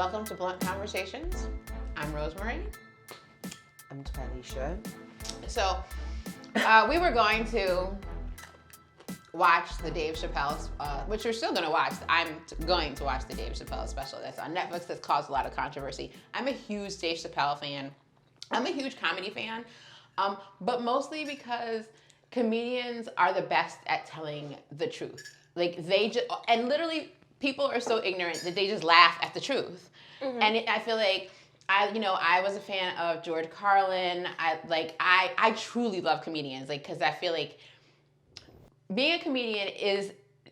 Welcome to Blunt Conversations. I'm RoseMarie. I'm Twilisha. So, we were going to watch the Dave Chapelle, which we're still going to watch. I'm going to watch the Dave Chapelle special that's on Netflix that's caused a lot of controversy. I'm a huge Dave Chapelle fan. I'm a huge comedy fan, but mostly because comedians are the best at telling the truth. Like and literally people are so ignorant that they just laugh at the truth. Mm-hmm. And I feel like I was a fan of George Carlin. I truly love comedians, because I feel like being a comedian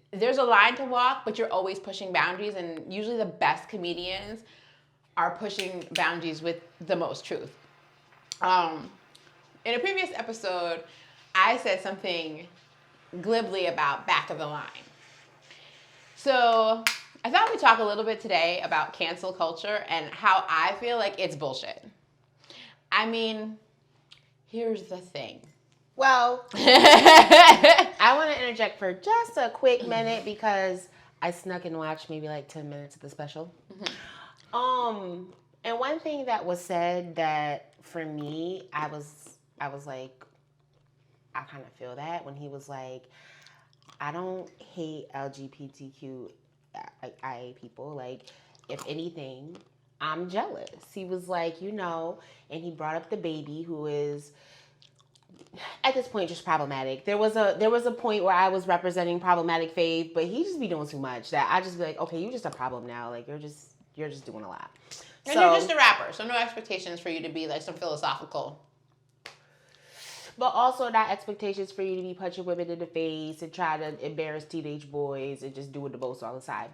there's a line to walk, but you're always pushing boundaries, and usually the best comedians are pushing boundaries with the most truth. In a previous episode, I said something glibly about back of the line. So I thought we'd talk a little bit today about cancel culture and how I feel like it's bullshit. I mean, here's the thing. Well, I want to interject for just a quick minute because I snuck and watched maybe like 10 minutes of the special. Mm-hmm. And one thing that was said that for me, I was like, I kind of feel that when he was like, I don't hate LGBTQIA people. Like, if anything, I'm jealous. He was like, and he brought up the baby who is at this point just problematic. There was a point where I was representing problematic faith, but he just be doing too much that I just be like, okay, you're just a problem now. Like, you're just doing a lot. And you're just a rapper, so no expectations for you to be like some philosophical. But also not expectations for you to be punching women in the face and try to embarrass teenage boys and just doing the most all the time.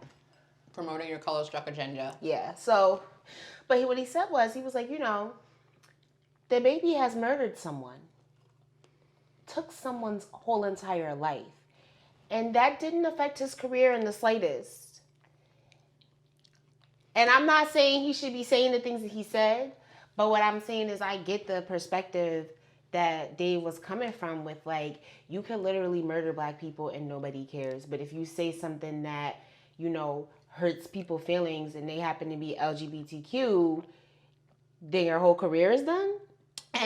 Promoting your color struck agenda. Yeah. So, but what he said was, he was like, the baby has murdered someone. Took someone's whole entire life. And that didn't affect his career in the slightest. And I'm not saying he should be saying the things that he said, but what I'm saying is I get the perspective that Dave was coming from with, like, you can literally murder black people and nobody cares. But if you say something that, hurts people's feelings and they happen to be LGBTQ, then your whole career is done?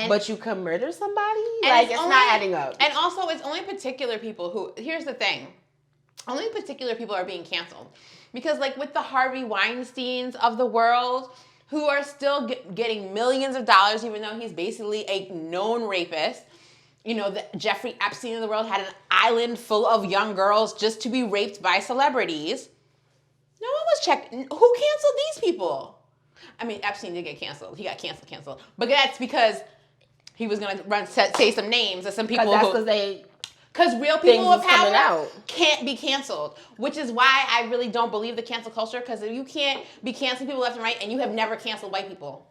But you can murder somebody? Like, it's not adding up. And also, it's only particular people who, here's the thing, only particular people are being canceled. Because, like, with the Harvey Weinsteins of the world, who are still getting millions of dollars, even though he's basically a known rapist. The Jeffrey Epstein of the world had an island full of young girls just to be raped by celebrities. No one was checking. Who canceled these people? I mean, Epstein did get canceled. He got canceled. But that's because he was going to say some names of some people because real people with power can't be canceled, which is why I really don't believe the cancel culture, because you can't be canceling people left and right, and you have never canceled white people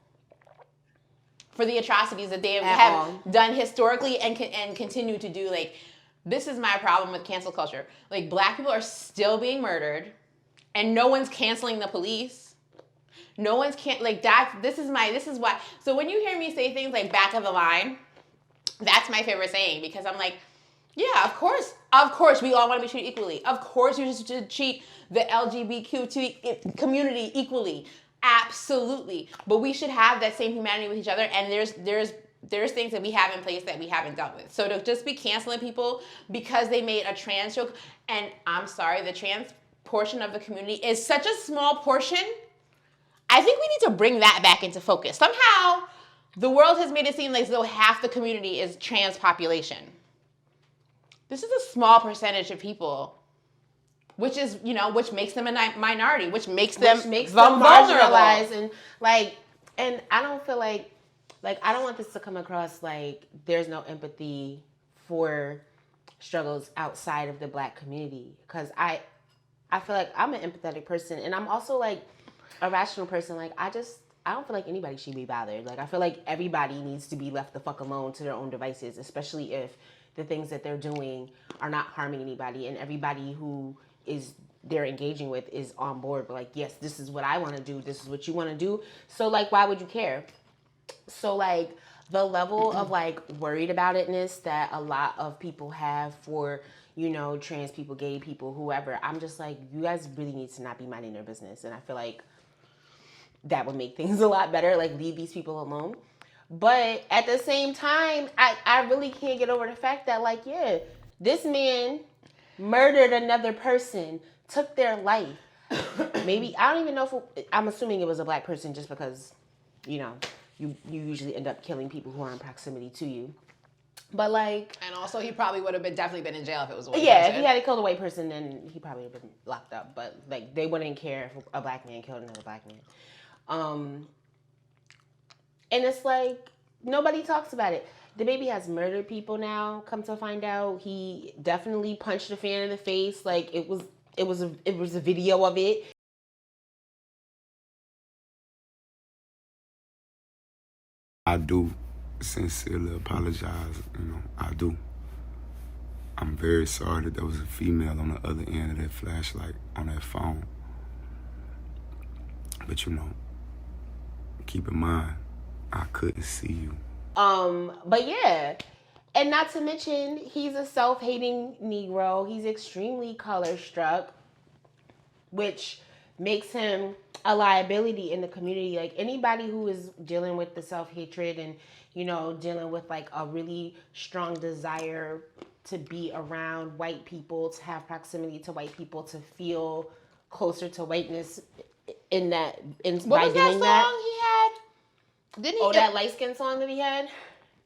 for the atrocities that they have done historically and continue to do. Like, this is my problem with cancel culture. Like, black people are still being murdered, and no one's canceling the police. No one's this is why. So when you hear me say things like back of the line, that's my favorite saying, because I'm like, yeah, of course, we all want to be treated equally. Of course, you should treat the LGBTQ community equally. Absolutely. But we should have that same humanity with each other, and there's things that we have in place that we haven't dealt with. So to just be canceling people because they made a trans joke, and I'm sorry, the trans portion of the community is such a small portion, I think we need to bring that back into focus. Somehow, the world has made it seem like as though half the community is trans population. This is a small percentage of people, which makes them a minority, which makes them marginalized, and I don't feel like I don't want this to come across like there's no empathy for struggles outside of the black community, because I feel like I'm an empathetic person, and I'm also like a rational person. Like, I don't feel like anybody should be bothered. Like, I feel like everybody needs to be left the fuck alone to their own devices, especially if the things that they're doing are not harming anybody, and everybody who they're engaging with is on board. But like, yes, this is what I want to do. This is what you want to do. So like, why would you care? So like, the level of like worried about itness that a lot of people have for, trans people, gay people, whoever, I'm just like, you guys really need to not be minding their business. And I feel like that would make things a lot better. Like, leave these people alone. But at the same time, I really can't get over the fact that, like, yeah, this man murdered another person, took their life. Maybe, I don't even know if, I'm assuming it was a black person just because, you know, you usually end up killing people who are in proximity to you. But, like... And also, he probably would have definitely been in jail if it was a white person. person. If he had killed a white person, then he probably would have been locked up. But, like, they wouldn't care if a black man killed another black man. And it's like, nobody talks about it. The baby has murdered people now, come to find out. He definitely punched a fan in the face. Like, it was a video of it. I do sincerely apologize, I do. I'm very sorry that there was a female on the other end of that flashlight on that phone. But keep in mind, I couldn't see you. But yeah. And not to mention, he's a self-hating Negro. He's extremely color-struck, which makes him a liability in the community. Like, anybody who is dealing with the self-hatred and, dealing with, like, a really strong desire to be around white people, to have proximity to white people, to feel closer to whiteness in that, what was that song he had? Didn't he? That light-skinned song that he had?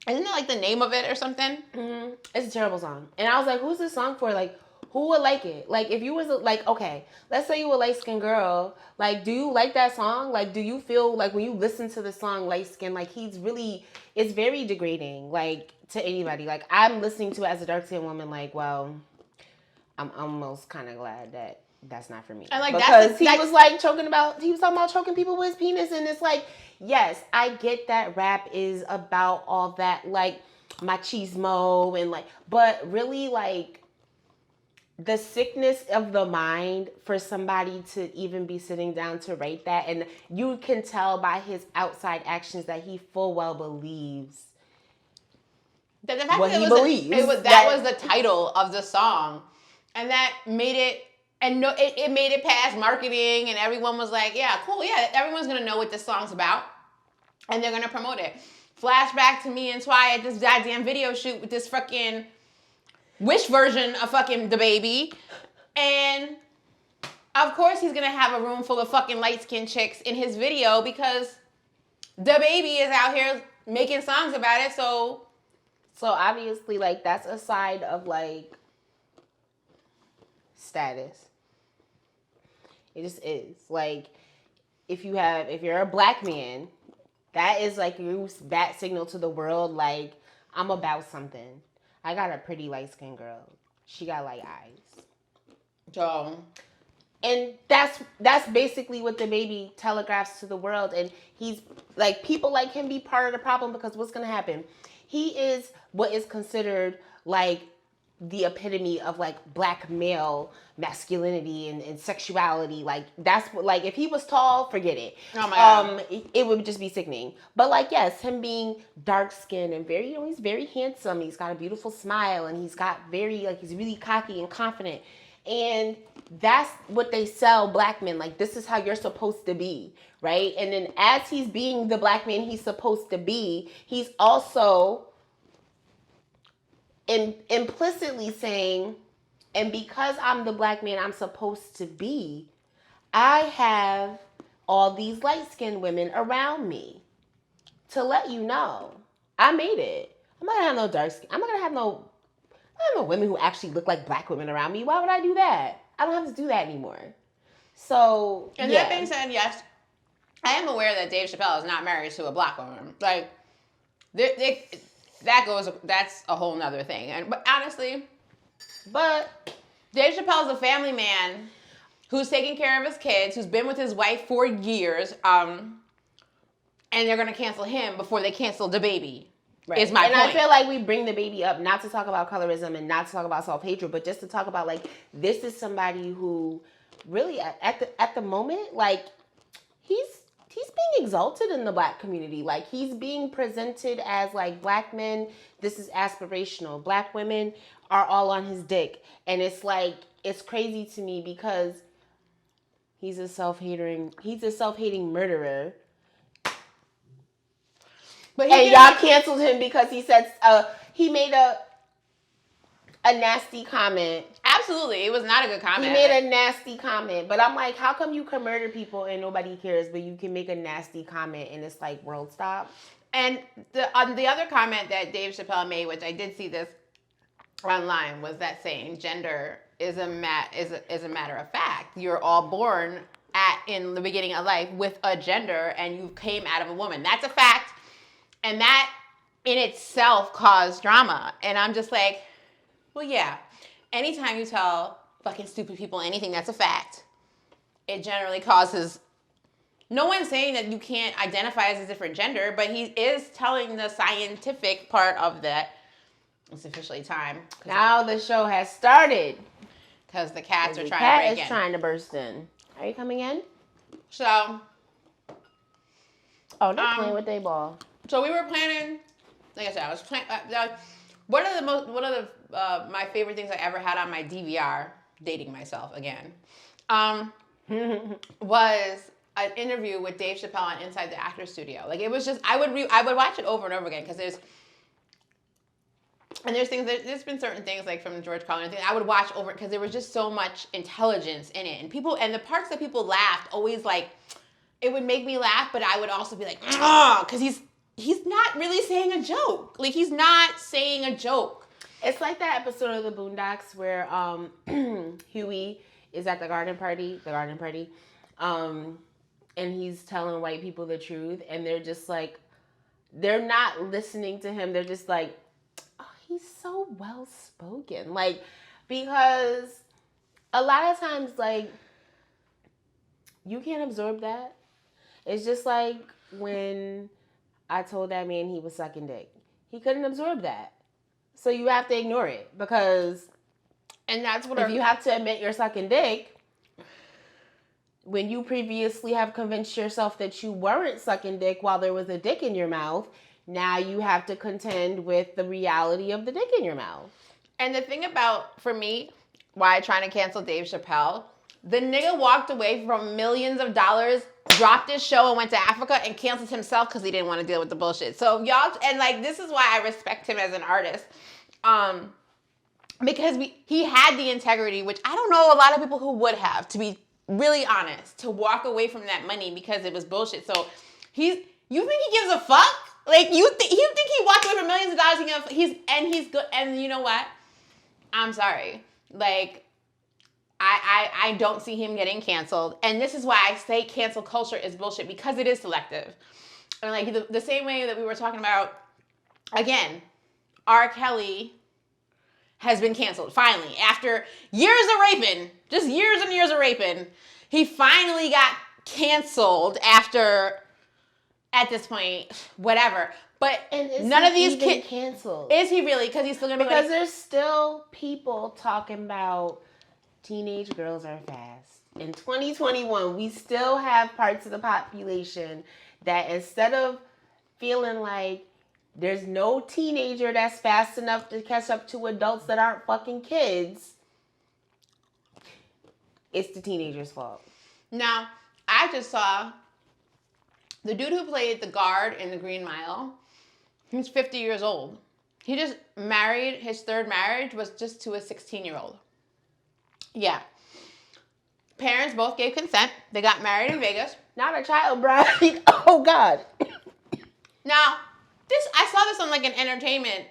Isn't that like the name of it or something? Mm-hmm. It's a terrible song. And I was like, who's this song for? Like, who would like it? Like, if you was like, okay, let's say you a light-skinned girl. Like, do you like that song? Like, do you feel like when you listen to the song light-skinned, like, it's very degrading, like, to anybody. Like, I'm listening to it as a dark-skinned woman, like, well, I'm almost kind of glad that that's not for me. And like, because he was talking about choking people with his penis, and it's like, yes, I get that rap is about all that, like, machismo and like, but really, like, the sickness of the mind for somebody to even be sitting down to write that, and you can tell by his outside actions that he full well believes the fact what that he believes. That was the title of the song, and that made it. And no, it made it past marketing, and everyone was like, yeah, cool, yeah, everyone's gonna know what this song's about, and they're gonna promote it. Flashback to me and Twy at this goddamn video shoot with this fucking Wish version of fucking the baby, and of course he's gonna have a room full of fucking light-skinned chicks in his video because the baby is out here making songs about it, so obviously, like, that's a side of, like, status. It just is. Like, if you're a black man, that is like your bat signal to the world, like, I'm about something. I got a pretty light-skinned girl. She got, like, eyes. So, and that's basically what the baby telegraphs to the world. And he's, like, people like him be part of the problem, because what's going to happen? He is what is considered, like, the epitome of, like, black male masculinity and sexuality. Like, that's what, like, if he was tall, forget it. Oh my God. It would just be sickening. But, like, yes, him being dark skinned and very, he's very handsome. He's got a beautiful smile, and he's got he's really cocky and confident. And that's what they sell black men. Like, this is how you're supposed to be, right? And then as he's being the black man he's supposed to be, he's also implicitly saying, and because I'm the black man I'm supposed to be, I have all these light-skinned women around me to let you know I made it. I'm not gonna have no dark skin. I'm not gonna have no women who actually look like black women around me. Why would I do that? I don't have to do that anymore. So, and that being said, yes, I am aware that Dave Chapelle is not married to a black woman. Like, that's a whole nother thing. But honestly, Dave Chappelle's a family man who's taking care of his kids, who's been with his wife for years, and they're gonna cancel him before they cancel the baby. Right. Is my point. I feel like we bring the baby up not to talk about colorism and not to talk about self-hatred, but just to talk about, like, this is somebody who really at the moment, like, he's being exalted in the black community. Like, he's being presented as, like, black men, this is aspirational. Black women are all on his dick. And it's like, it's crazy to me because He's a self-hating murderer. But y'all canceled him because he said he made a nasty comment. Absolutely, it was not a good comment. He made a nasty comment, but I'm like, how come you can murder people and nobody cares, but you can make a nasty comment and it's like world stop? And the other comment that Dave Chapelle made, which I did see this online, was that saying gender is a matter of fact. You're all born in the beginning of life with a gender, and you came out of a woman. That's a fact, and that in itself caused drama. And I'm just like, well, yeah. Anytime you tell fucking stupid people anything that's a fact, it generally causes. No one's saying that you can't identify as a different gender, but he is telling the scientific part of that. It's officially time. Now the show has started. Because the cats are trying to break in. The cat is trying to burst in. Are you coming in? So. Oh, they're playing with their ball. So we were planning. Like I said, I was playing. One of my favorite things I ever had on my DVR, dating myself again, was an interview with Dave Chapelle on Inside the Actors Studio. Like, it was just, I would watch it over and over again because there's been certain things like from George Carlin and things I would watch over because there was just so much intelligence in it, and the parts that people laughed always, like, it would make me laugh, but I would also be like, because he's not really saying a joke. Like, he's not saying a joke. It's like that episode of the Boondocks where Huey is at the garden party, and he's telling white people the truth, and they're just like, they're not listening to him. They're just like, oh, he's so well spoken. Like, because a lot of times, like, you can't absorb that. It's just like when I told that man he was sucking dick. He couldn't absorb that. So you have to ignore it because, and that's what if you have to admit you're sucking dick, when you previously have convinced yourself that you weren't sucking dick while there was a dick in your mouth, now you have to contend with the reality of the dick in your mouth. And the thing about, for me, why I'm trying to cancel Dave Chapelle, the nigga walked away from millions of dollars, dropped his show and went to Africa and canceled himself because he didn't want to deal with the bullshit. So y'all, and like, this is why I respect him as an artist. Because he had the integrity, which I don't know a lot of people who would have, to be really honest, to walk away from that money because it was bullshit. So you think he gives a fuck? Like, you think he walked away from millions of dollars? He's good. And you know what? I'm sorry. Like, I don't see him getting canceled. And this is why I say cancel culture is bullshit, because it is selective. And like the same way that we were talking about, again, R. Kelly has been canceled. Finally, after years of raping, just years and years of raping, he finally got canceled after, at this point, whatever. But none of these kids canceled. Is he really? Because he's still gonna be because there's still people talking about teenage girls are fast. In 2021, we still have parts of the population that, instead of feeling like there's no teenager that's fast enough to catch up to adults that aren't fucking kids, it's the teenager's fault. Now, I just saw the dude who played the guard in the Green Mile. He's 50 years old. He just married, his third marriage was just to a 16-year-old. Yeah. Parents both gave consent. They got married in Vegas. Not a child bride. Oh, God. Now, I saw this on like an entertainment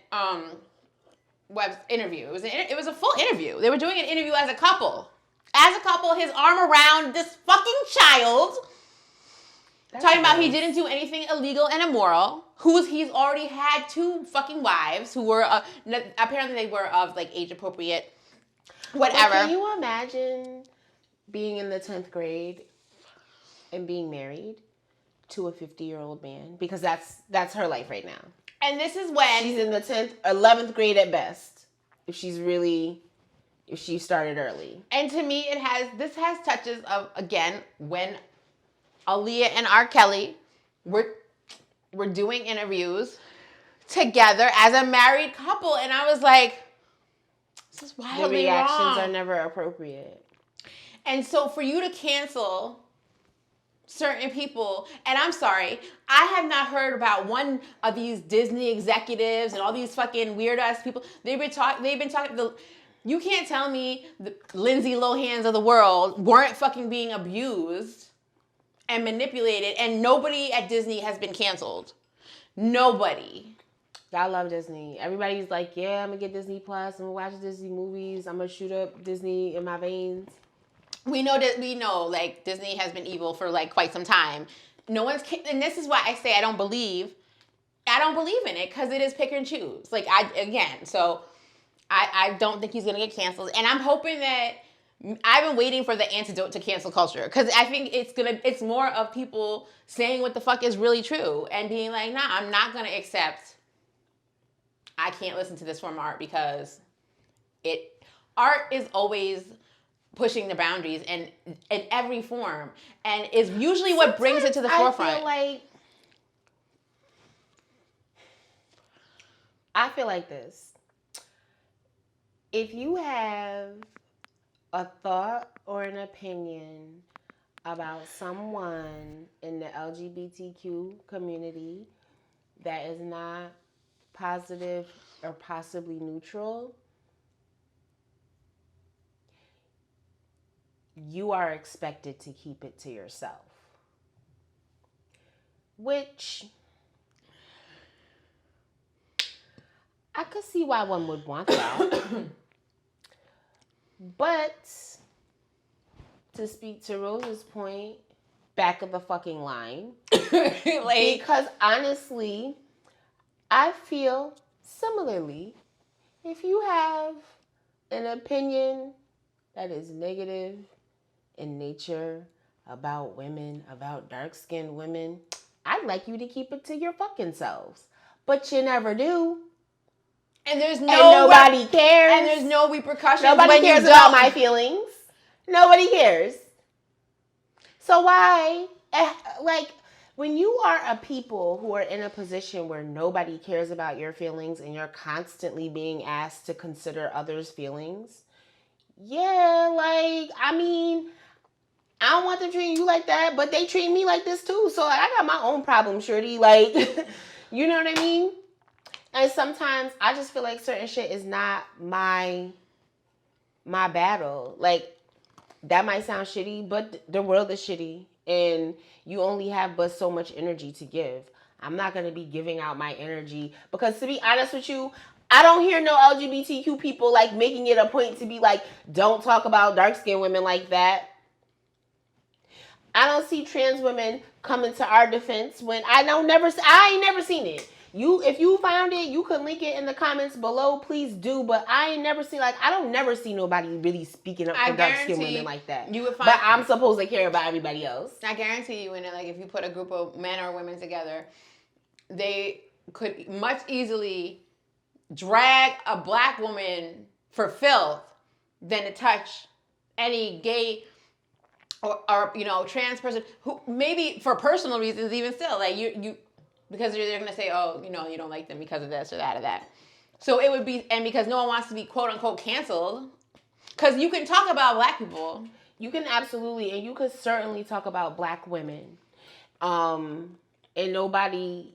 web interview. It was a full interview. They were doing an interview as a couple. As a couple, his arm around this fucking child. That's talking about he didn't do anything illegal and immoral. He's already had 2 fucking wives who were, apparently they were of like age appropriate, whatever. Well, can you imagine being in the 10th grade and being married to a 50-year-old man? Because that's her life right now. And this is when she's in the 11th grade at best. If she started early. And to me, this has touches of, again, when Aaliyah and R. Kelly were doing interviews together as a married couple, and I was like, this is wildly wrong. The reactions are never appropriate. And so for you to cancel certain people, and I'm sorry, I have not heard about one of these Disney executives and all these fucking weird ass people. They've been talking. You can't tell me the Lindsay Lohans of the world weren't fucking being abused and manipulated, and nobody at Disney has been canceled. Nobody. I love Disney. Everybody's like, yeah, I'm gonna get Disney Plus. I'm gonna watch Disney movies. I'm gonna shoot up Disney in my veins. We know like Disney has been evil for like quite some time. No one's, and this is why I say I don't believe in it, because it is pick and choose. Like I don't think he's gonna get canceled, and I'm hoping that I've been waiting for the antidote to cancel culture, because I think it's more of people saying what the fuck is really true and being like, nah, I'm not gonna accept. I can't listen to this form of art because art is always pushing the boundaries and in every form, and is usually what brings it to the forefront. I feel like this. If you have a thought or an opinion about someone in the LGBTQ community that is not positive or possibly neutral, you are expected to keep it to yourself. Which I could see why one would want that. But to speak to Rose's point, back of the fucking line. Because honestly, I feel similarly. If you have an opinion that is negative in nature about women, about dark-skinned women, I'd like you to keep it to your fucking selves. But you never do. And nobody cares. And there's no repercussions. Nobody cares about my feelings. Nobody cares. So why, when you are a people who are in a position where nobody cares about your feelings and you're constantly being asked to consider others' feelings, I don't want them treating you like that, but they treat me like this too. So I got my own problem, shorty. You know what I mean? And sometimes I just feel like certain shit is not my battle. That might sound shitty, but the world is shitty. And you only have but so much energy to give. I'm not going to be giving out my energy. Because to be honest with you, I don't hear no LGBTQ people making it a point to be don't talk about dark-skinned women like that. I don't see trans women coming to our defense when I ain't never seen it. If you found it, you could link it in the comments below. Please do. But I ain't never seen I don't never see nobody really speaking up for dark-skinned women like that. You would find, but I'm supposed to care about everybody else. I guarantee you, if you put a group of men or women together, they could much easily drag a black woman for filth than to touch any gay or trans person who maybe for personal reasons even still you. Because they're going to say, oh, you don't like them because of this or that or that. So it would be, and because no one wants to be quote unquote canceled, because you can talk about black people. You can absolutely, and you could certainly talk about black women. And nobody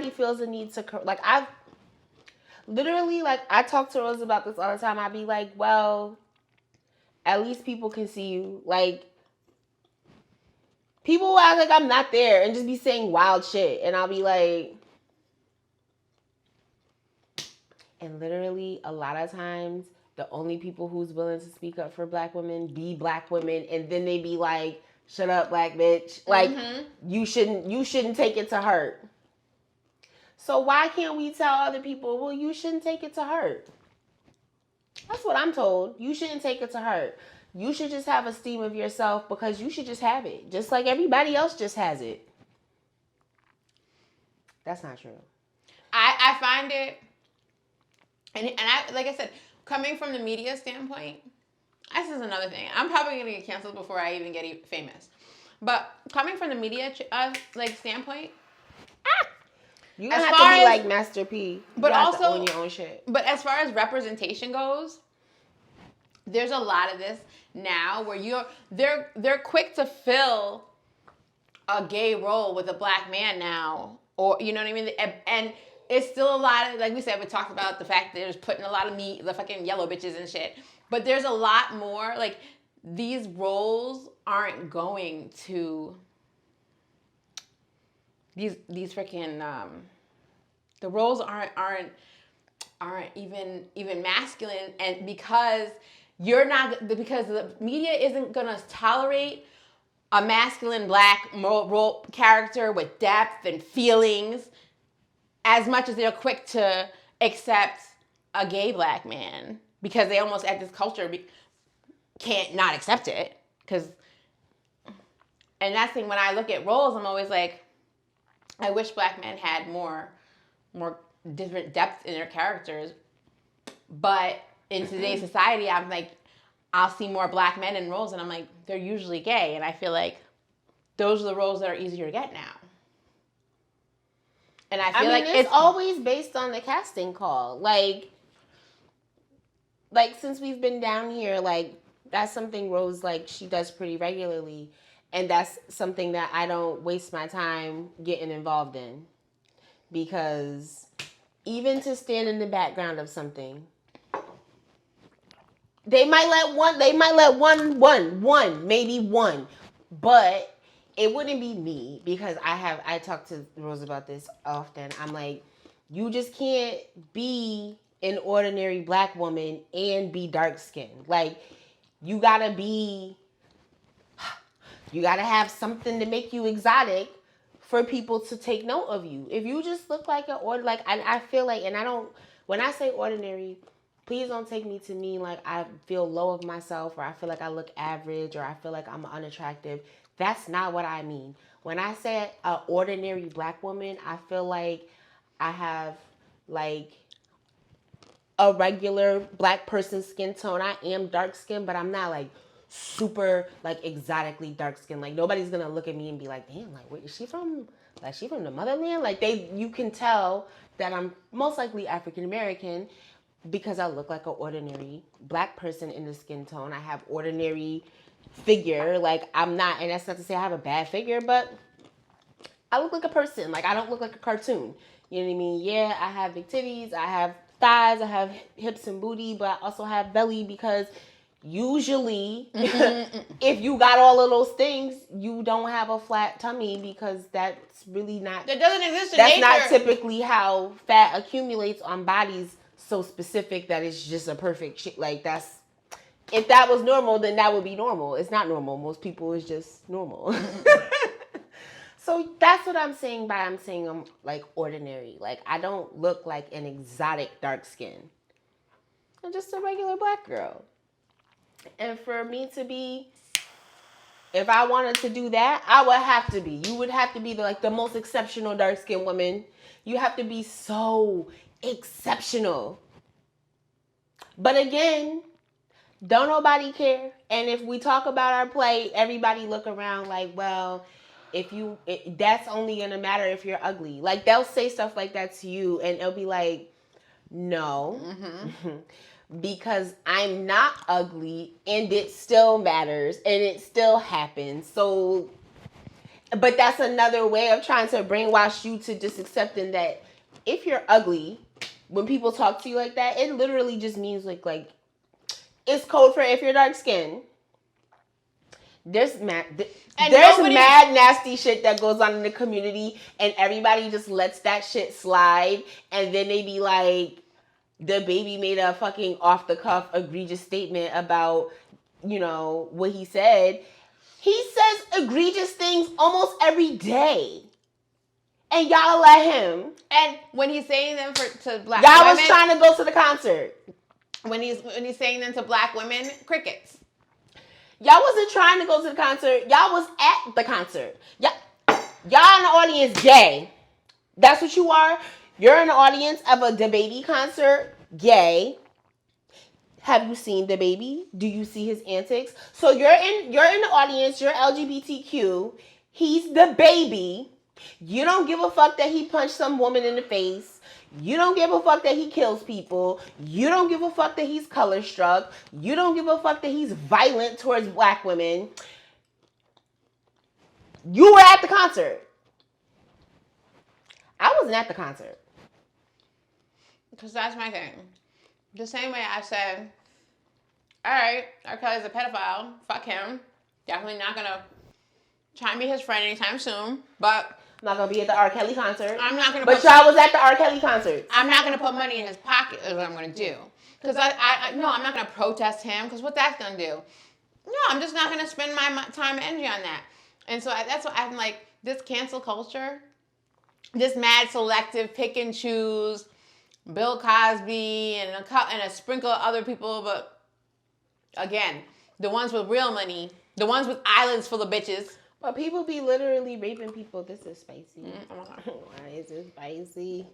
feels the need to, I talk to Rose about this all the time. I'd be like, well, at least people can see you. People will act like I'm not there and just be saying wild shit. And I'll be like... And literally, a lot of times, the only people who's willing to speak up for black women be black women. And then they be like, shut up, black bitch. You shouldn't take it to heart. So why can't we tell other people, well, you shouldn't take it to heart? That's what I'm told. You shouldn't take it to heart. You should just have esteem of yourself because you should just have it. Just like everybody else just has it. That's not true. I find it, and I like I said, coming from the media standpoint, this is another thing. I'm probably going to get canceled before I even get famous. But coming from the media standpoint, you don't have to be like Master P. But you have also to own your own shit. But as far as representation goes, there's a lot of this now where they're quick to fill a gay role with a black man now, or you know what I mean, and it's still a lot of, like we said, we talked about the fact that there's putting a lot of meat, the fucking yellow bitches and shit, but there's a lot more, like, these roles aren't going to these freaking the roles aren't even masculine, and because the media isn't gonna tolerate a masculine black role character with depth and feelings as much as they're quick to accept a gay black man, because they almost at this culture can't not accept it. And that's the thing, when I look at roles, I'm always like, I wish black men had more different depth in their characters. But in today's society, I'm like, I'll see more black men in roles, and I'm like, they're usually gay. And I feel like those are the roles that are easier to get now. And I feel like it's always based on the casting call. Like since we've been down here, like, that's something Rose, like, she does pretty regularly. And that's something that I don't waste my time getting involved in. Because even to stand in the background of something, they might let one, maybe one. But it wouldn't be me, because I talk to Rose about this often. I'm like, you just can't be an ordinary black woman and be dark skinned. Like, you gotta have something to make you exotic for people to take note of you. If you just look like I feel like, and I don't, when I say ordinary, please don't take me to mean like I feel low of myself, or I feel like I look average, or I feel like I'm unattractive. That's not what I mean. When I say an ordinary black woman, I feel like I have like a regular black person skin tone. I am dark skinned, but I'm not like super like exotically dark skinned. Like, nobody's gonna look at me and be like, damn, like, where is she from? Like, she from the motherland? Like, you can tell that I'm most likely African American because I look like an ordinary black person in the skin tone. I have ordinary figure. Like, I'm not, and that's not to say I have a bad figure, but I look like a person. Like, I don't look like a cartoon. You know what I mean? Yeah, I have big titties, I have thighs, I have hips and booty, but I also have belly, because usually if you got all of those things, you don't have a flat tummy, because that's really not, that doesn't exist in that's nature. not typically how fat accumulates on bodies so specific that it's just a perfect shit. Like, that's, if that was normal, then that would be normal. It's not normal. Most people is just normal. So that's what I'm saying by I'm saying I'm like ordinary. Like, I don't look like an exotic dark skin. I'm just a regular black girl. And for me to be, if I wanted to do that, I would have to be. You would have to be the most exceptional dark skinned woman. You have to be so exceptional. But again, don't nobody care. And if we talk about our play, everybody look around like, well, that's only gonna matter if you're ugly. Like, they'll say stuff like that to you, and it'll be like, no, because I'm not ugly, and it still matters, and it still happens. So, but that's another way of trying to brainwash you to just accepting that if you're ugly, when people talk to you like that, it literally just means like it's code for if you're dark skinned. There's mad nasty shit that goes on in the community, and everybody just lets that shit slide, and then they be like, the baby made a fucking off the cuff egregious statement about, you know, what he said. He says egregious things almost every day, and y'all let him. And when he's saying them to black y'all women, was trying to go to the concert. When he's saying them to black women, crickets. Y'all wasn't trying to go to the concert. Y'all was at the concert. Y'all in the audience gay. That's what you are. You're in the audience of a DaBaby concert, gay. Have you seen DaBaby? Do you see his antics? So you're in the audience, you're LGBTQ. He's DaBaby. You don't give a fuck that he punched some woman in the face. You don't give a fuck that he kills people. You don't give a fuck that he's color struck. You don't give a fuck that he's violent towards black women. You were at the concert. I wasn't at the concert. Because that's my thing. The same way I said, all right, R. Kelly's a pedophile. Fuck him. Definitely not going to try and be his friend anytime soon. But I'm not going to be at the R. Kelly concert. I'm not going to. But y'all was at the R. Kelly concert. I'm not going to put money in his pocket is what I'm going to do. Because no, I'm not going to protest him. Because what that's going to do? No, I'm just not going to spend my time and energy on that. And so that's what I'm like, this cancel culture, this mad selective pick and choose, Bill Cosby and a sprinkle of other people, but again, the ones with real money, the ones with islands full of bitches. But people be literally raping people. This is spicy. Why is it spicy?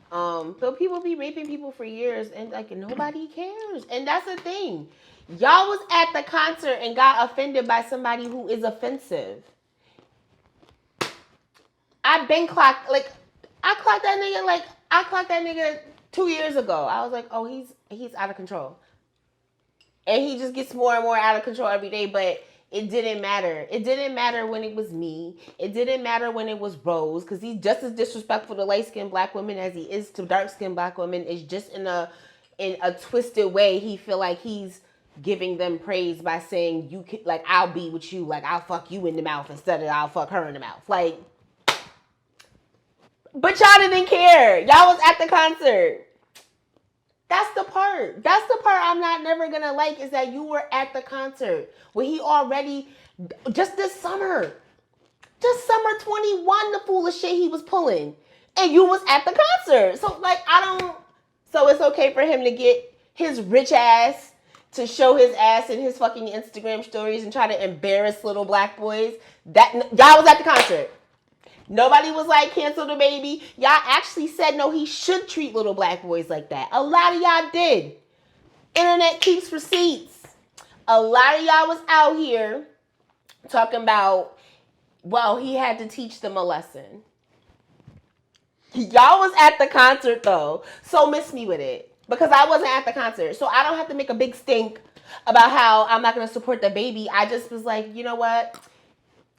But people be raping people for years and like nobody cares. And that's the thing. Y'all was at the concert and got offended by somebody who is offensive. I clocked that nigga 2 years ago. I was like, oh, he's out of control. And he just gets more and more out of control every day, but it didn't matter. It didn't matter when it was me. It didn't matter when it was Rose, because he's just as disrespectful to light-skinned black women as he is to dark-skinned black women. It's just in a twisted way. He feel like he's giving them praise by saying, you can, like, I'll be with you, like, I'll fuck you in the mouth instead of I'll fuck her in the mouth. Like, but y'all didn't care. Y'all was at the concert. That's the part I'm not never gonna like, is that you were at the concert when he already, just this summer 21, the foolish shit he was pulling, and you was at the concert. So like, so it's okay for him to get his rich ass to show his ass in his fucking Instagram stories and try to embarrass little black boys. That y'all was at the concert. Nobody was like, cancel the baby. Y'all actually said, no, he should treat little black boys like that. A lot of y'all did. Internet keeps receipts. A lot of y'all was out here talking about, well, he had to teach them a lesson. Y'all was at the concert, though. So miss me with it. Because I wasn't at the concert. So I don't have to make a big stink about how I'm not going to support the baby. I just was like, you know what?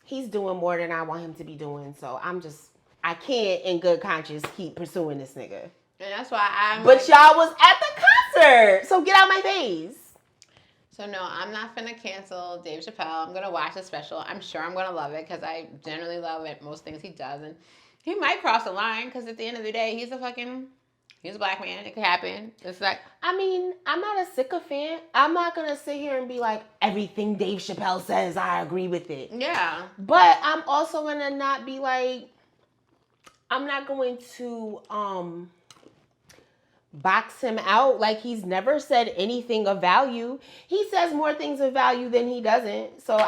He's doing more than I want him to be doing. So I can't in good conscience keep pursuing this nigga. And that's why But y'all was at the concert. So get out my face. So no, I'm not finna cancel Dave Chapelle. I'm gonna watch the special. I'm sure I'm gonna love it because I generally love it. Most things he does. And he might cross the line because at the end of the day, he's a black man. It could happen. It's like, I mean, I'm not a sycophant. I'm not going to sit here and be like, everything Dave Chapelle says, I agree with it. yeah. But I'm also going to not be like, I'm not going to box him out like he's never said anything of value. He says more things of value than he doesn't. So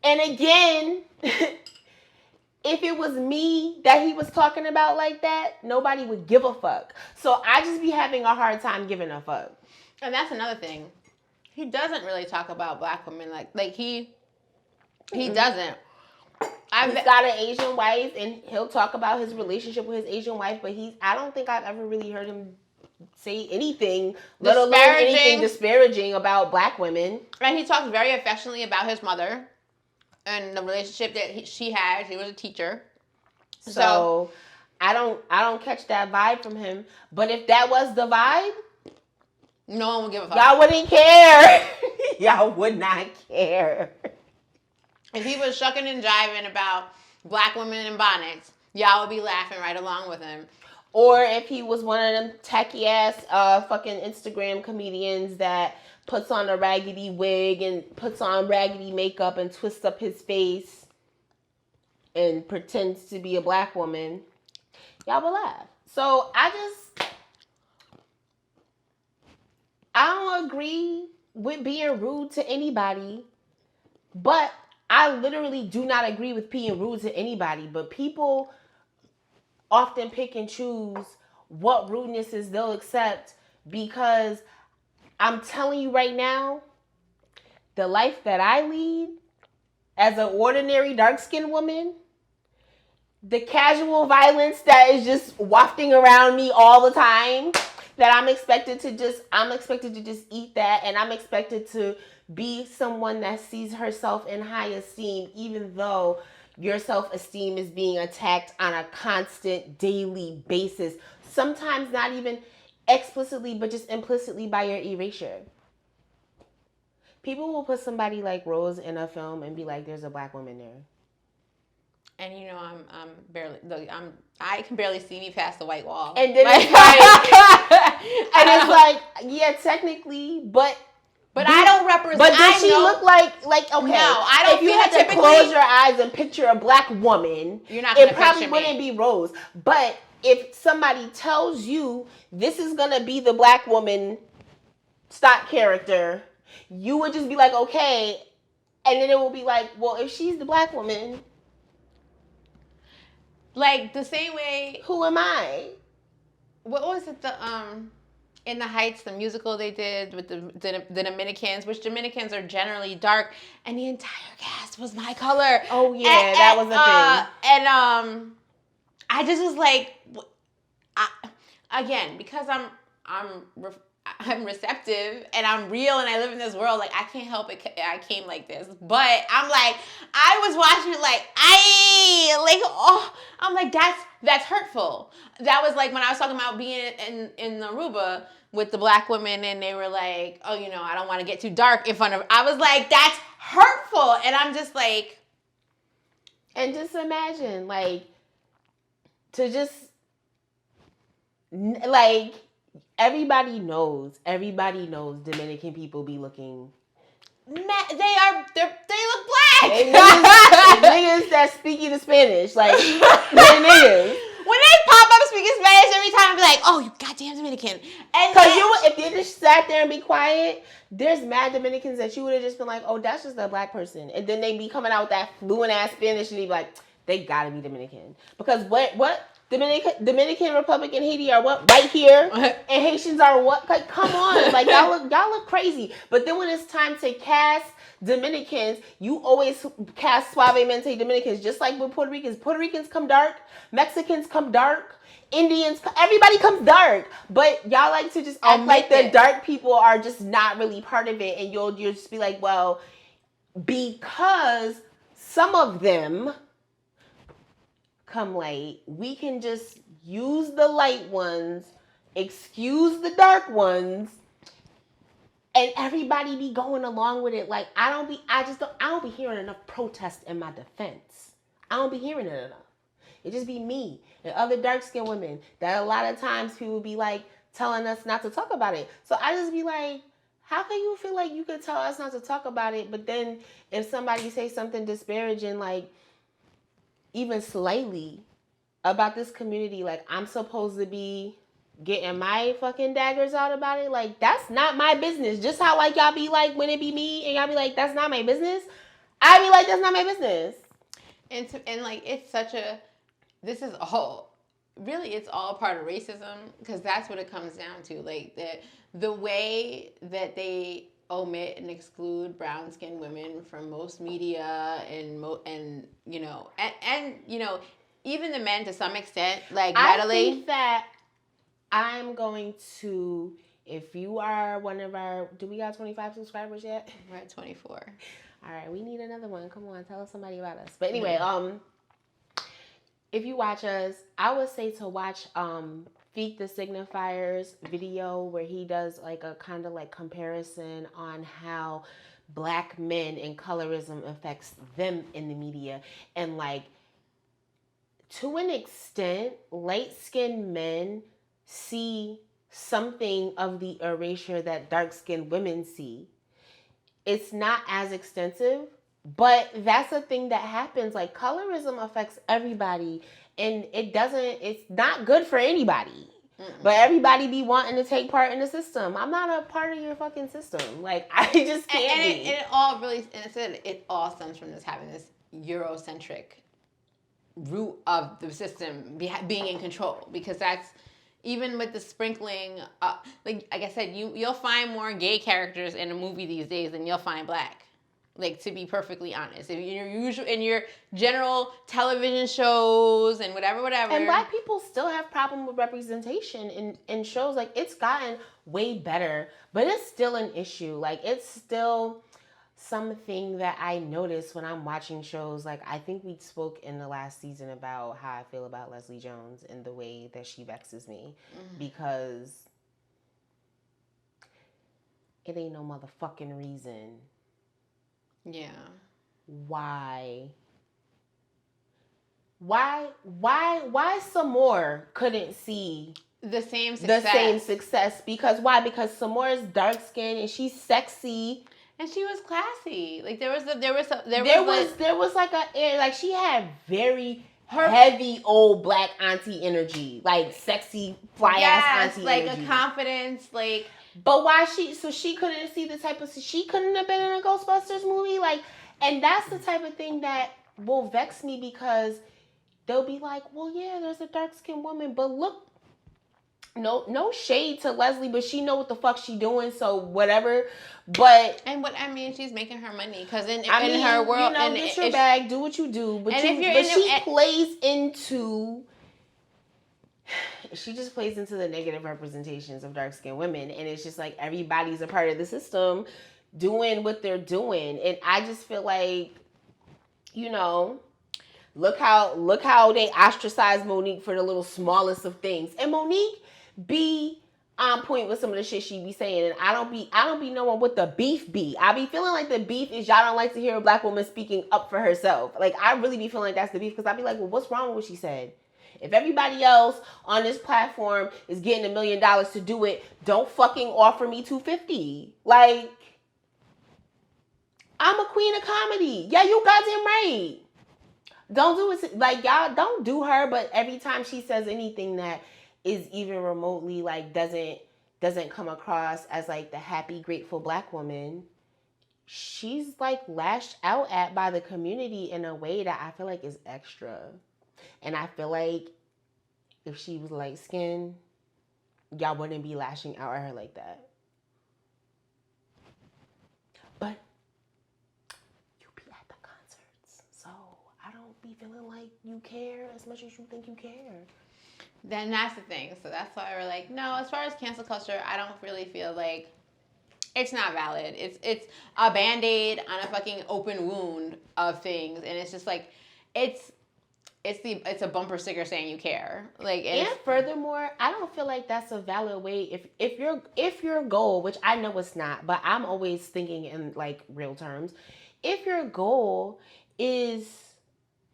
and again, if it was me that he was talking about like that, nobody would give a fuck. So I just be having a hard time giving a fuck. And that's another thing. He doesn't really talk about black women like he doesn't. He's got an Asian wife, and he'll talk about his relationship with his Asian wife, but I don't think I've ever really heard him say anything, let alone anything disparaging about black women. And he talks very affectionately about his mother and the relationship that she had. He was a teacher. So I don't catch that vibe from him. But if that was the vibe, no one would give a fuck. Y'all wouldn't care. Y'all would not care. If he was shucking and jiving about black women in bonnets, y'all would be laughing right along with him. Or if he was one of them tacky ass fucking Instagram comedians that puts on a raggedy wig and puts on raggedy makeup and twists up his face and pretends to be a black woman, y'all will laugh. So I don't agree with being rude to anybody, but I literally do not agree with being rude to anybody. But people often pick and choose what rudenesses they'll accept, because I'm telling you right now, the life that I lead as an ordinary dark-skinned woman, the casual violence that is just wafting around me all the time, that I'm expected to just eat that, and I'm expected to be someone that sees herself in high esteem, even though your self-esteem is being attacked on a constant daily basis, sometimes not even explicitly but just implicitly by your erasure. People will put somebody like Rose in a film and be like, there's a black woman there. And I can barely see me past the white wall. And then it's like, and it's like, yeah, technically, but I don't represent. But does she look like okay? No, I don't. If you had to close your eyes and picture a black woman, you're not. It probably wouldn't be Rose. But if somebody tells you this is gonna be the black woman stock character, you would just be like, okay, and then it will be like, well, if she's the black woman, like the same way. Who am I? What was it? In the Heights, the musical they did with the Dominicans, which Dominicans are generally dark, and the entire cast was my color. Oh yeah, that was a thing. And I just was like, again, because I'm receptive and I'm real and I live in this world, like I can't help it. I came like this, but I'm like, I was watching it like I'm like that's hurtful. That was like when I was talking about being in Aruba with the black women, and they were like, oh, I don't want to get too dark in front of. I was like, that's hurtful, and I'm just like, and just imagine like to just like. Everybody knows Dominican people be looking. They look black. Niggas that speak either Spanish, like they're niggas. When they pop up speaking Spanish every time, I be like, "Oh, you goddamn Dominican!" And because if they just sat there and be quiet, there's mad Dominicans that you would have just been like, "Oh, that's just a black person," and then they be coming out with that fluent ass Spanish, and they be like, "They gotta be Dominican," because what? Dominican Republic and Haiti are what? Right here. And Haitians are what? Like, come on. Like, y'all look crazy. But then when it's time to cast Dominicans, you always cast suavemente Dominicans, just like with Puerto Ricans. Puerto Ricans come dark. Mexicans come dark. Indians, everybody comes dark. But y'all like to just act like the dark people are just not really part of it. And you'll just be like, well, because some of them come late, we can just use the light ones, excuse the dark ones, and everybody be going along with it. Like I don't be hearing enough protest in my defense. I don't be hearing it enough. It just be me and other dark-skinned women that a lot of times people be like telling us not to talk about it. So I just be like, how can you feel like you could tell us not to talk about it, but then if somebody say something disparaging, like even slightly about this community, like I'm supposed to be getting my fucking daggers out about it? Like that's not my business. Just how like y'all be like when it be me and y'all be like that's not my business, I be like that's not my business. And like it's such a, this is all really, it's all part of racism, because that's what it comes down to. Like the way that they omit and exclude brown-skinned women from most media and even the men to some extent, like readily. I think that I'm going to, if you are one of our, do we got 25 subscribers yet? We're at 24. All right, we need another one. Come on, tell us somebody about us. But anyway, if you watch us, I would say to watch Feet the Signifier's video where he does like a kind of like comparison on how black men and colorism affects them in the media. And like, to an extent, light-skinned men see something of the erasure that dark-skinned women see. It's not as extensive, but that's a thing that happens. Like, colorism affects everybody, and it's not good for anybody. But everybody be wanting to take part in the system. I'm not a part of your fucking system. Like, I just can't be. And it all really, and it all stems from having this Eurocentric root of the system being in control, because that's, even with the sprinkling, like I said, you'll find more gay characters in a movie these days than you'll find black. Like, to be perfectly honest, if in your general television shows and whatever. And Black people still have problem with representation in shows. Like, it's gotten way better, but it's still an issue. Like, it's still something that I notice when I'm watching shows. Like, I think we spoke in the last season about how I feel about Leslie Jones and the way that she vexes me, because it ain't no motherfucking reason. Yeah. Why Samore couldn't see the same success? Because why? Because Samore's dark skin and she's sexy. And she was classy. Like, there was she had very heavy old Black auntie energy, like sexy fly ass auntie like energy. A confidence, like. But why she couldn't see the type of, she couldn't have been in a Ghostbusters movie, like, and that's the type of thing that will vex me, because they'll be like, well, yeah, there's a dark skinned woman, but look. No shade to Leslie, but she know what the fuck she doing, so whatever. But she's making her money, because in her world, get your bag, do what you do. But she plays into. She just plays into the negative representations of dark skinned women, and it's just like everybody's a part of the system, doing what they're doing, and I just feel like, look how they ostracized Monique for the little smallest of things, and Monique be on point with some of the shit she be saying, and I don't be knowing what the beef be. I be feeling like the beef is y'all don't like to hear a Black woman speaking up for herself. Like, I really be feeling like that's the beef, because I be like, well, what's wrong with what she said? If everybody else on this platform is getting $1 million to do it, don't fucking offer me $250. Like, I'm a queen of comedy. Yeah, you goddamn right. Don't do it. Like, y'all don't do her, but every time she says anything that is even remotely, like, doesn't come across as, like, the happy, grateful Black woman, she's, like, lashed out at by the community in a way that I feel like is extra. And I feel like if she was light-skinned, y'all wouldn't be lashing out at her like that. But you be at the concerts, so I don't be feeling like you care as much as you think you care. Then that's the thing. So that's why we're like, no, as far as cancel culture, I don't really feel like it's not valid. It's a Band-Aid on a fucking open wound of things, and it's just like it's a bumper sticker saying you care. Like, and furthermore, I don't feel like that's a valid way. If your goal, which I know it's not, but I'm always thinking in like real terms, if your goal is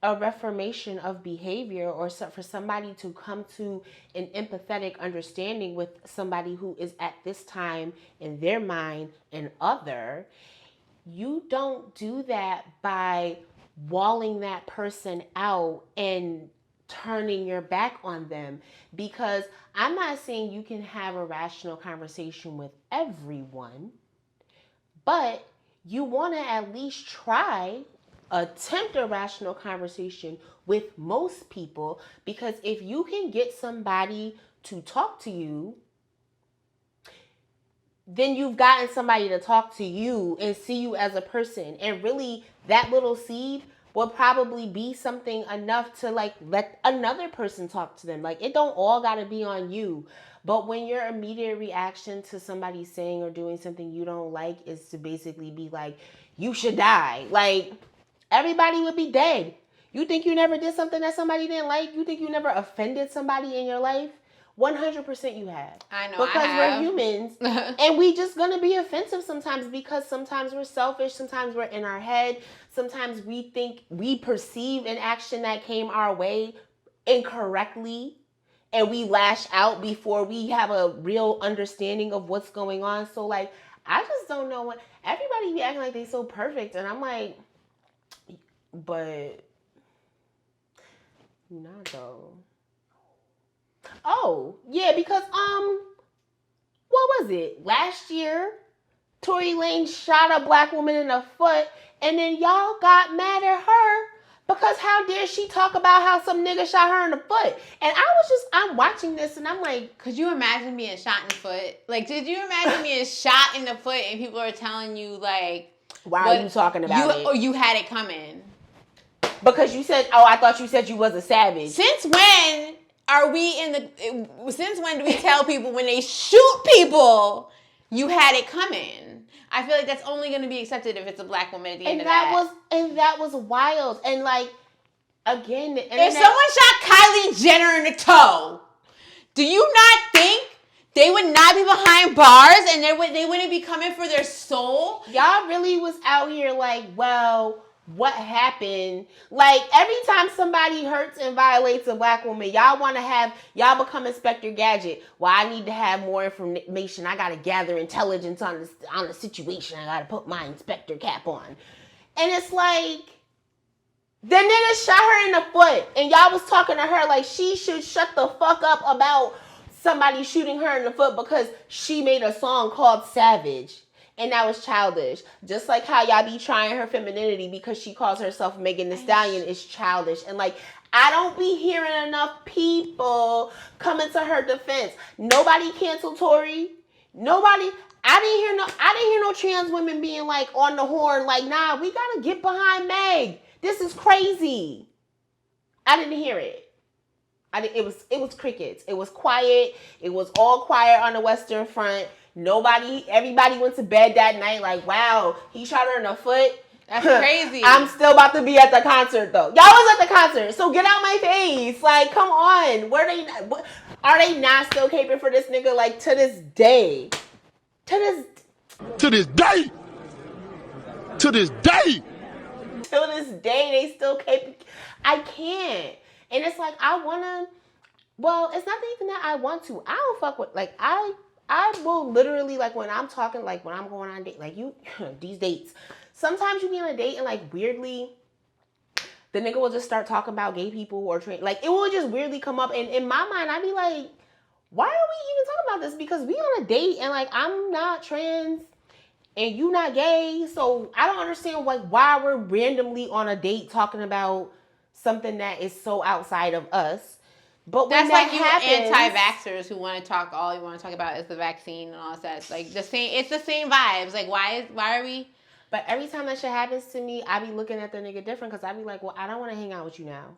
a reformation of behavior, or for somebody to come to an empathetic understanding with somebody who is at this time in their mind an other, you don't do that by walling that person out and turning your back on them. Because I'm not saying you can have a rational conversation with everyone, but you want to at least attempt a rational conversation with most people, because if you can get somebody to talk to you, then you've gotten somebody to talk to you and see you as a person. And really, that little seed will probably be something enough to like let another person talk to them. Like, it don't all gotta be on you. But when your immediate reaction to somebody saying or doing something you don't like is to basically be like, you should die. Like, everybody would be dead. You think you never did something that somebody didn't like? You think you never offended somebody in your life? 100% you have. I know, because we're humans, and we just gonna be offensive sometimes, because sometimes we're selfish, sometimes we're in our head, sometimes we think we perceive an action that came our way incorrectly, and we lash out before we have a real understanding of what's going on. So like, I just don't know what everybody be acting like they so perfect, and I'm like, but not though. Oh, yeah, because, what was it? Last year, Tory Lanez shot a Black woman in the foot, and then y'all got mad at her because how dare she talk about how some nigga shot her in the foot? And I'm watching this, and I'm like, could you imagine being shot in the foot? Like, did you imagine being shot in the foot and people are telling you, like, Why are you talking about it? Or you had it coming. Because you said, I thought you said you was a savage. Since when since when do we tell people when they shoot people, you had it coming? I feel like that's only going to be accepted if it's a black woman at the end of that. And that was wild. And like, again, the internet, if someone shot Kylie Jenner in the toe, do you not think they would not be behind bars and they wouldn't be coming for their soul? Y'all really was out here like, well, what happened? Like, every time somebody hurts and violates a black woman, y'all become Inspector Gadget. Well, I need to have more information. I got to gather intelligence on the situation. I got to put my inspector cap on. And it's like, the nigga shot her in the foot. And y'all was talking to her like she should shut the fuck up about somebody shooting her in the foot because she made a song called Savage. And that was childish. Just like how y'all be trying her femininity because she calls herself Megan Thee Stallion is childish. And like, I don't be hearing enough people coming to her defense. Nobody canceled Tory. Nobody. I didn't hear no trans women being like on the horn like, nah, we gotta get behind Meg. This is crazy. I didn't hear it. It was crickets. It was quiet. It was all quiet on the Western Front. Everybody went to bed that night like, wow, he shot her in the foot. That's crazy. I'm still about to be at the concert though. Y'all was at the concert, so get out my face. Like, come on. Are they not still caping for this nigga like to this day? To this day. Till this day, they still caping. I can't. And it's like, it's not even that I want to. I don't fuck with, like, I will literally, like, when I'm talking, like, when I'm going on a date, like, these dates, sometimes you be on a date and, like, weirdly, the nigga will just start talking about gay people or trans, like, it will just weirdly come up, and in my mind, I'd be like, why are we even talking about this? Because we on a date, and, like, I'm not trans, and you not gay, so I don't understand, like, why we're randomly on a date talking about something that is so outside of us. But when that's that like you happens, anti-vaxxers who want to talk, all you want to talk about is the vaccine and all that. Like, it's the same vibes. Like, why are we? But every time that shit happens to me, I be looking at the nigga different because I be like, well, I don't want to hang out with you now.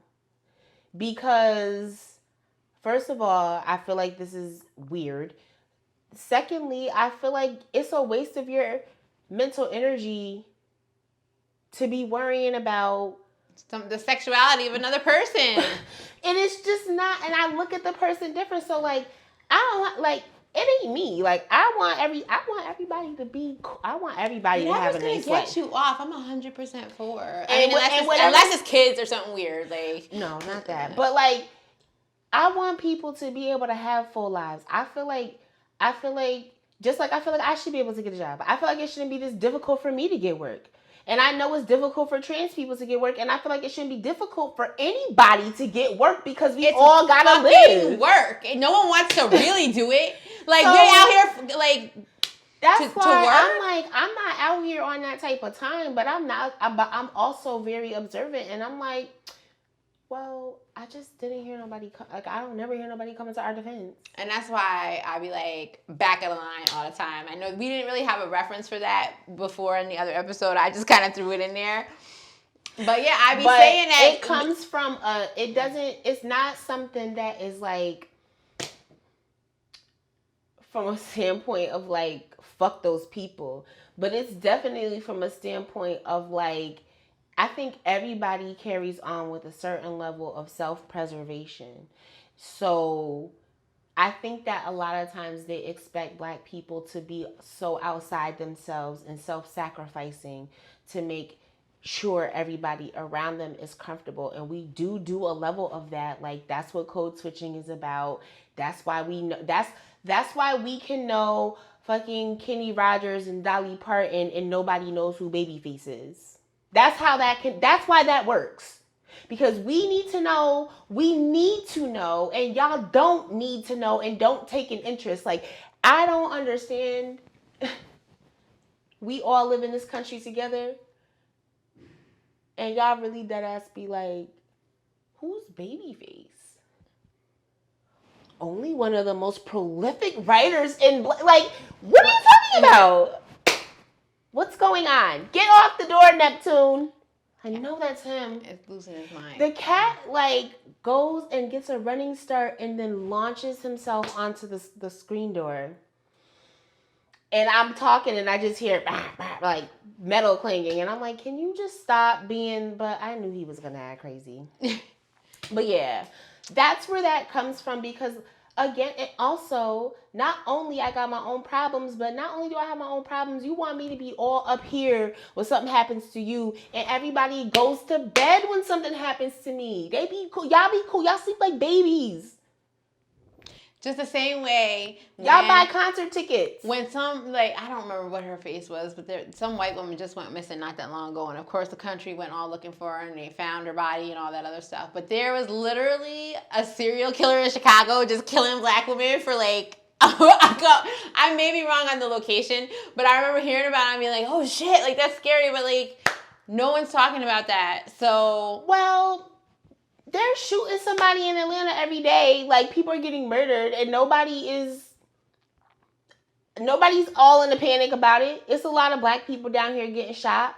Because, first of all, I feel like this is weird. Secondly, I feel like it's a waste of your mental energy to be worrying about the sexuality of another person. And it's just not, and I look at the person different. So like, I don't want, like, it ain't me. Like, I want everybody to be, I want everybody to have a nice life. Get you off. I'm 100% for. Unless it's kids or something weird. Like, no, not that. But like, I want people to be able to have full lives. I feel like I feel like I should be able to get a job. I feel like it shouldn't be this difficult for me to get work. And I know it's difficult for trans people to get work, and I feel like it shouldn't be difficult for anybody to get work because we all gotta live. Work, and no one wants to really do it. Like, so, we're out here, like, that's why I'm like, I'm not out here on that type of time, but I'm also very observant, and I'm like, well, I just didn't hear nobody. I don't never hear nobody coming to our defense. And that's why I be like back of the line all the time. I know we didn't really have a reference for that before in the other episode. I just kind of threw it in there. But yeah, I be saying that it comes from it's not something that is like from a standpoint of like fuck those people, but it's definitely from a standpoint of like, I think everybody carries on with a certain level of self-preservation. So I think that a lot of times they expect Black people to be so outside themselves and self-sacrificing to make sure everybody around them is comfortable. And we do a level of that. Like, that's what code switching is about. That's why we know, that's why we can know fucking Kenny Rogers and Dolly Parton and nobody knows who Babyface is. That's why that works. Because we need to know, and y'all don't need to know and don't take an interest. Like, I don't understand. We all live in this country together. And y'all really deadass be like, who's Babyface? Only one of the most prolific writers in, like, what are you talking about? What's going on? Get off the door, Neptune. I know that's him. It's losing his mind. The cat, like, goes and gets a running start and then launches himself onto the screen door. And I'm talking and I just hear, like, metal clanging. And I'm like, can you just stop being... But I knew he was going to act crazy. But, yeah. That's where that comes from because, again, it also... Not only I got my own problems, but not only do I have my own problems, you want me to be all up here when something happens to you, and everybody goes to bed when something happens to me. They be cool. Y'all be cool. Y'all sleep like babies. Just the same way. Y'all buy concert tickets. When some, like, I don't remember what her face was, but some white woman just went missing not that long ago. And, of course, the country went all looking for her, and they found her body and all that other stuff. But there was literally a serial killer in Chicago just killing black women for, like, I may be wrong on the location, but I remember hearing about it and being like, oh, shit, like, that's scary. But, like, no one's talking about that. So, well, they're shooting somebody in Atlanta every day. Like, people are getting murdered, and nobody's all in a panic about it. It's a lot of black people down here getting shot.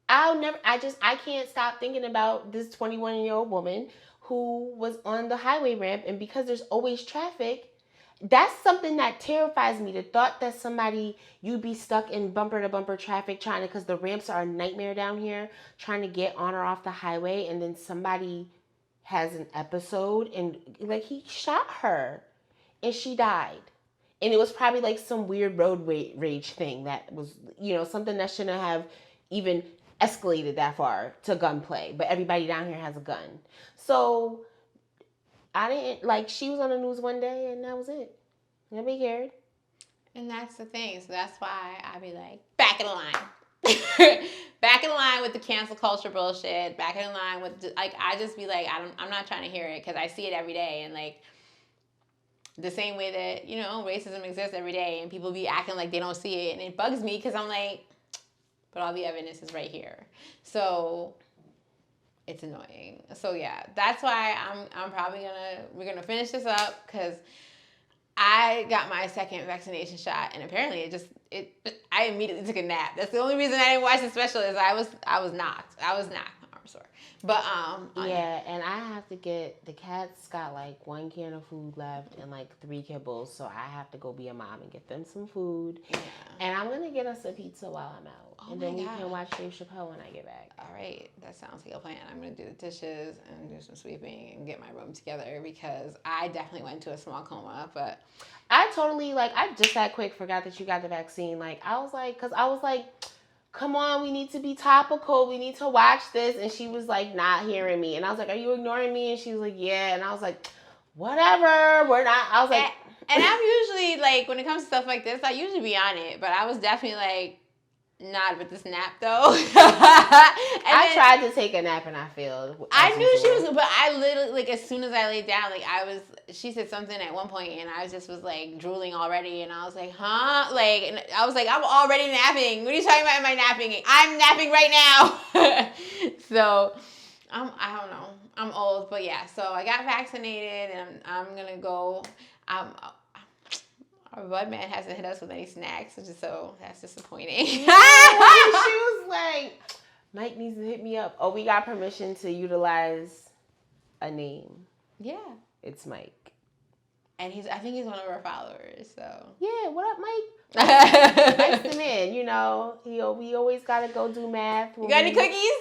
I can't stop thinking about this 21-year-old woman who was on the highway ramp, and because there's always traffic, that's something that terrifies me. The thought that you'd be stuck in bumper-to-bumper traffic because the ramps are a nightmare down here, trying to get on or off the highway, and then somebody has an episode, and, like, he shot her, and she died. And it was probably, like, some weird road rage thing that was, something that shouldn't have even escalated that far to gunplay. But everybody down here has a gun. So... she was on the news one day and that was it. Nobody cared. And that's the thing. So that's why I be like, back in the line. Back in line with the cancel culture bullshit. Back in line with, like, I just be like, I'm not trying to hear it because I see it every day. And, like, the same way that, racism exists every day and people be acting like they don't see it. And it bugs me because I'm like, but all the evidence is right here. So... it's annoying. So yeah, that's why I'm probably we're gonna finish this up because I got my second vaccination shot and apparently I immediately took a nap. That's the only reason I didn't watch the special is I was knocked. My arm sore. But yeah, and I have to get the cat's got like 1 can of food left and like 3 kibbles, so I have to go be a mom and get them some food. Yeah. And I'm gonna get us a pizza while I'm out. Oh, and then we can watch Dave Chapelle when I get back. All right, that sounds like a plan. I'm gonna do the dishes and do some sweeping and get my room together because I definitely went into a small coma. But I totally I just that quick forgot that you got the vaccine. Like I was like, come on, we need to be topical. We need to watch this. And she was like not hearing me. And I was like, are you ignoring me? And she was like, yeah. And I was like, whatever. We're not. I was like. And I'm usually like, when it comes to stuff like this, I usually be on it. But I was definitely like, not with this nap though. I tried to take a nap and I failed. I knew she was, but I literally, like, as soon as I laid down, like, she said something at one point and I just was like drooling already and I was like, huh? Like, and I was like, I'm already napping. What are you talking about? Am I napping? I'm napping right now. So, I don't know. I'm old, but yeah. So I got vaccinated and I'm going to go, our bud man hasn't hit us with any snacks, so that's disappointing. She was like, Mike needs to hit me up. Oh, we got permission to utilize a name. Yeah. It's Mike. And I think he's one of our followers, so. Yeah, what up, Mike? Nice to man, we always got to go do math. You got any cookies?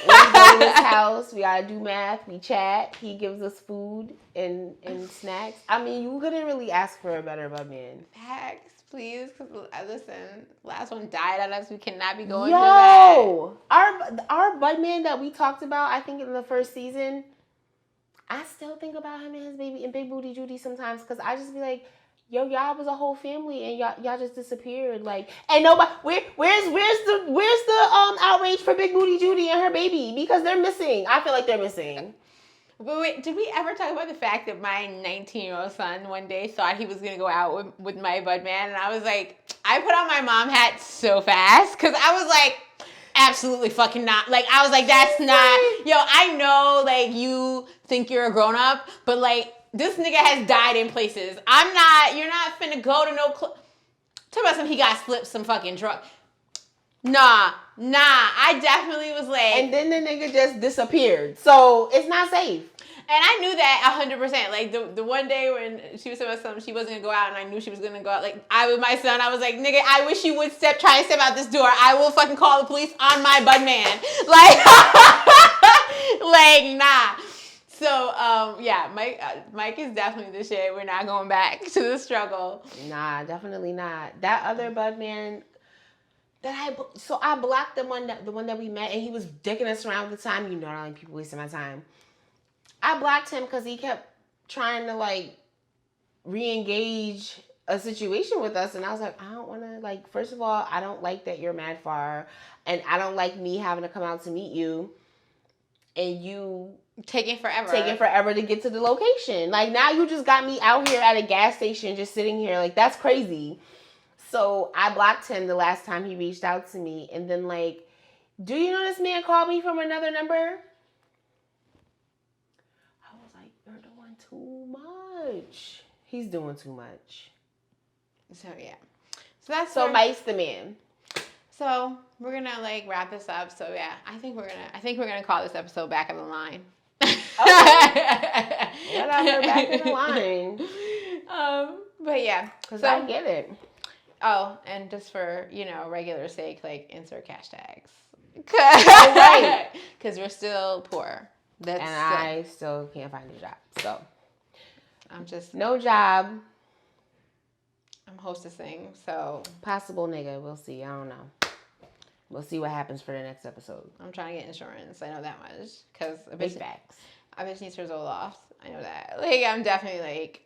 When we go to his house, we got to do math, we chat, he gives us food and snacks. I mean, you couldn't really ask for a better bud man. Facts, please, because listen, last one died on us, we cannot be going through that. Our bud man that we talked about, I think in the first season, I still think about him and his baby and Big Booty Judy sometimes because I just be like, yo, y'all was a whole family and y'all just disappeared. Like, and nobody, where's the outrage for Big Booty Judy and her baby because they're missing. I feel like they're missing. But wait, did we ever talk about the fact that my 19-year-old son one day thought he was going to go out with my bud man? And I was like, I put on my mom hat so fast because I was like, absolutely fucking not. Like, I was like, that's not, I know, like, you think you're a grown-up, but, like, this nigga has died in places. You're not finna go to no talk about he got slipped some fucking drug. Nah. I definitely was like... And then the nigga just disappeared. So, it's not safe. And I knew that 100%. Like, the one day when she was saying something, she wasn't going to go out, and I knew she was going to go out. Like, I with my son, I was like, nigga, I wish you would try and step out this door. I will fucking call the police on my bud man. Like, nah. So, yeah, Mike is definitely the shit. We're not going back to the struggle. Nah, definitely not. That other bud man... I blocked the one that we met, and he was dicking us around at the time. You know, I don't like people wasting my time. I blocked him because he kept trying to like re-engage a situation with us, and I was like, I don't want to, like, first of all, I don't like that you're mad far, and I don't like me having to come out to meet you, and you taking forever to get to the location. Like, now you just got me out here at a gas station just sitting here. Like, that's crazy. So I blocked him the last time he reached out to me. And then, like, do you know this man called me from another number? I was like, you're doing too much. He's doing too much. So, yeah. So Mike's the man. So we're gonna like wrap this up. So yeah, I think we're gonna call this episode Back of the Line. Okay. Whatever, back in the line. But yeah, because I get it. Oh, and just for, regular sake, like, insert hashtags. Right. Because we're still poor. I still can't find a job. So, I'm just... No job. I'm hostessing, so... Possible nigga. We'll see. I don't know. We'll see what happens for the next episode. I'm trying to get insurance. I know that much. Because a bitch needs her Zoloft. I know that. Like, I'm definitely, like...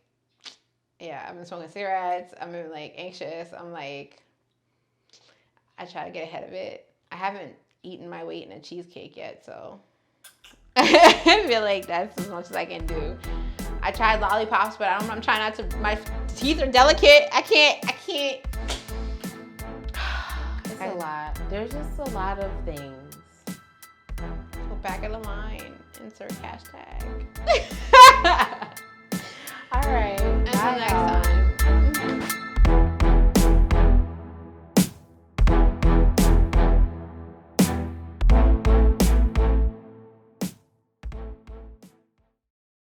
Yeah, I've been smoking cigarettes. I've been, like, anxious. I'm, like, I try to get ahead of it. I haven't eaten my weight in a cheesecake yet, so I feel like that's as much as I can do. I tried lollipops, but I'm trying not to. My teeth are delicate. I can't. It's a lot. There's just a lot of things. Go back of the line. Insert hashtag.